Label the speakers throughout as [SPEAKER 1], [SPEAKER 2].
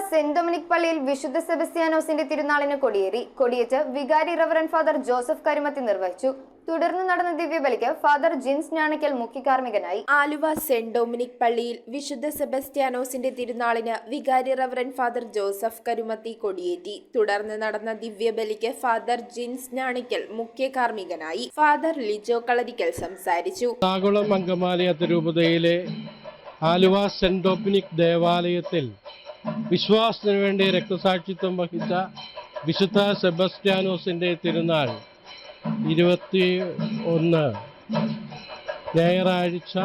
[SPEAKER 1] Saint Dominic പള്ളിയിൽ വിശുദ്ധ സെബസ്ത്യാനോസിന്റെ തിരുനാളിന് കൊടിയേറി. കൊടിയേറ്റ് വികാരി റവറന്റ് ഫാദർ ജോസഫ് കരുമത്തി നിർവഹിച്ചു. തുടർന്ന് നടന്ന ദിവ്യബലിക്ക് ഫാദർ ജിൻസ് ഞാണിക്കൽ മുഖ്യകാർമ്മികനായി.
[SPEAKER 2] ആലുവ സെന്റ് ഡൊമിനിക് പള്ളിയിൽ വിശുദ്ധ സെബസ്ത്യാനോസിന്റെ തിരുനാളിന് വികാരി റവറന്റ് ഫാദർ ജോസഫ് കരുമത്തി കൊടിയേറ്റി. തുടർന്ന് നടന്ന ദിവ്യബലിക്ക് ഫാദർ ജിൻസ് ഞാണിക്കൽ മുഖ്യകാർമ്മികനായി. ഫാദർ ലിജോ കളരിക്കൽ സംസാരിച്ചു.
[SPEAKER 3] നാഗുളം അങ്കമാലി അതിരൂപതയിലെ ആലുവ സെന്റ് ഡൊമിനിക് ദേവാലയത്തിൽ വിശ്വാസത്തിനു വേണ്ടി രക്തസാക്ഷിത്വം വഹിച്ച വിശുദ്ധ സെബസ്ത്യാനോസിന്റെ തിരുനാൾ 21 ഞായറാഴ്ച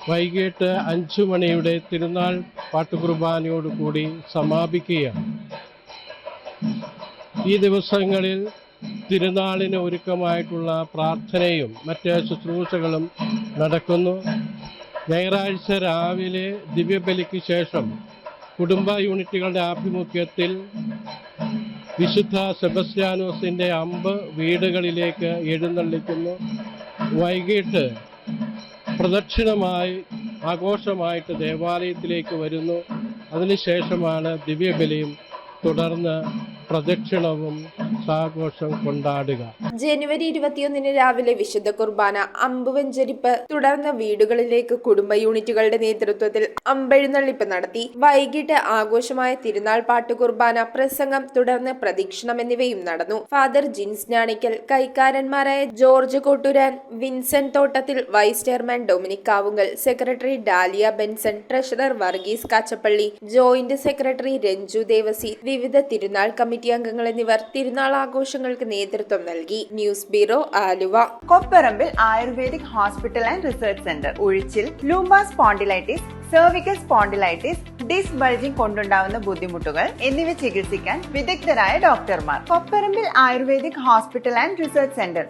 [SPEAKER 3] വൈകിട്ട് 5 മണിയുടെ തിരുനാൾ പാട്ടുകുർബാനയോടുകൂടി സമാപിക്കുകയാണ്. ഈ ദിവസങ്ങളിൽ തിരുനാളിന് ഒരുക്കമായിട്ടുള്ള പ്രാർത്ഥനയും മറ്റ് ശുശ്രൂഷകളും നടക്കുന്നു. ഞായറാഴ്ച രാവിലെ ദിവ്യബലിക്ക് ശേഷം കുടുംബ യൂണിറ്റുകളുടെ ആഭിമുഖ്യത്തിൽ വിശുദ്ധ സെബസ്ത്യാനോസിന്റെ അമ്പ് വീടുകളിലേക്ക് എഴുന്നള്ളിക്കുന്നു. വൈകിട്ട് പ്രദക്ഷിണമായി ആഘോഷമായിട്ട് ദേവാലയത്തിലേക്ക് വരുന്നു. അതിനുശേഷമാണ് ദിവ്യബലിയും തുടർന്ന് പ്രദക്ഷിണവും സാഘോഷം കൊണ്ടാടുക.
[SPEAKER 2] ജനുവരി 21 രാവിലെ വിശുദ്ധ കുർബാന, അമ്പുവെഞ്ചരിപ്പ്, തുടർന്ന് വീടുകളിലേക്ക് കുടുംബ യൂണിറ്റുകളുടെ നേതൃത്വത്തിൽ അമ്പെഴുന്നള്ളിപ്പ് നടത്തി. വൈകിട്ട് ആഘോഷമായ തിരുനാൾ പാട്ടുകുർബാന, പ്രസംഗം, തുടർന്ന് പ്രദക്ഷിണം എന്നിവയും നടന്നു. ഫാദർ ജിൻസ് ഞാണിക്കൽ, കൈക്കാരന്മാരായ George Kottooran, Vincent Thottathil, vice chairman Dominic Kavungal, secretary Dalia Benson, treasurer Varghese Kachappally, joint secretary Ranju Devasi, വിവിധ തിരുനാൾ കമ്മിറ്റി അംഗങ്ങൾ എന്നിവർ തിരുനാൾ ആഘോഷങ്ങൾക്ക് നേതൃത്വം നൽകി. News bureau, Aluva.
[SPEAKER 4] Kopparambil ayurvedic hospital and research centre. ഉഴിച്ചിൽ, lumbar spondylitis, cervical spondylitis, disc bulging കൊണ്ടുണ്ടാവുന്ന ബുദ്ധിമുട്ടുകൾ എന്നിവ ചികിത്സിക്കാൻ വിദഗ്ധരായ ഡോക്ടർമാർ. Kopparambil ayurvedic hospital and research centre,